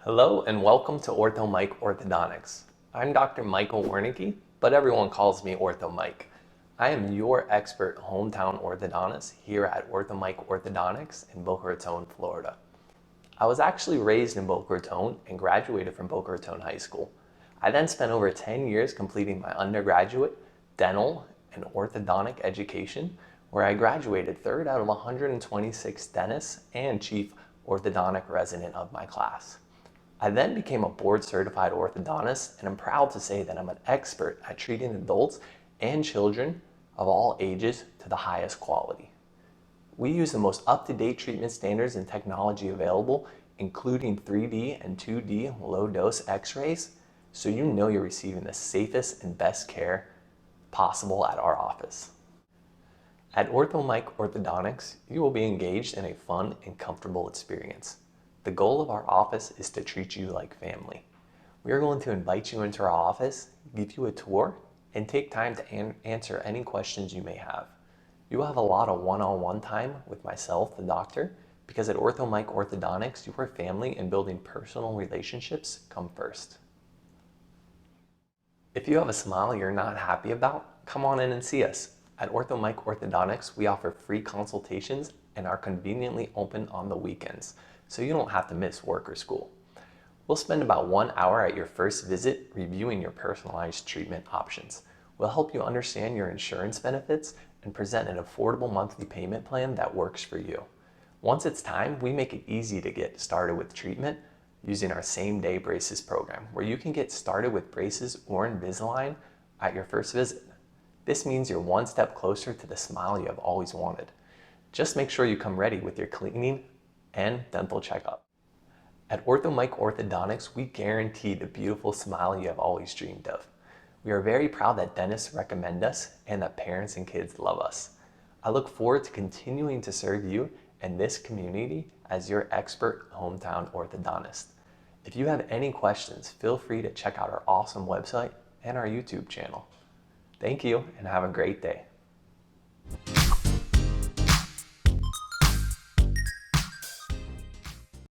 Hello and welcome to OrthoMike Orthodontics. I'm Dr. Michael Wiernicki, but everyone calls me OrthoMike. I am your expert hometown orthodontist here at OrthoMike Orthodontics in Boca Raton, Florida. I was actually raised in Boca Raton and graduated from Boca Raton High School. I then spent over 10 years completing my undergraduate, dental, and orthodontic education, where I graduated third out of 126 dentists and chief orthodontic resident of my class. I then became a board-certified orthodontist, and I'm proud to say that I'm an expert at treating adults and children of all ages to the highest quality. We use the most up-to-date treatment standards and technology available, including 3D and 2D low-dose x-rays, so you know you're receiving the safest and best care possible at our office. At OrthoMike Orthodontics, you will be engaged in a fun and comfortable experience. The goal of our office is to treat you like family. We are going to invite you into our office, give you a tour, and take time to answer any questions you may have. You will have a lot of one-on-one time with myself, the doctor, because at OrthoMike Orthodontics, your family and building personal relationships come first. If you have a smile you're not happy about, come on in and see us. At OrthoMike Orthodontics, we offer free consultations and are conveniently open on the weekends, so you don't have to miss work or school. We'll spend about 1 hour at your first visit reviewing your personalized treatment options. We'll help you understand your insurance benefits and present an affordable monthly payment plan that works for you. Once it's time, we make it easy to get started with treatment using our same-day braces program, where you can get started with braces or Invisalign at your first visit. This means you're one step closer to the smile you have always wanted. Just make sure you come ready with your cleaning and dental checkup. At OrthoMike Orthodontics, we guarantee the beautiful smile you have always dreamed of. We are very proud that dentists recommend us and that parents and kids love us. I look forward to continuing to serve you and this community as your expert hometown orthodontist. If you have any questions, feel free to check out our awesome website and our YouTube channel. Thank you and have a great day.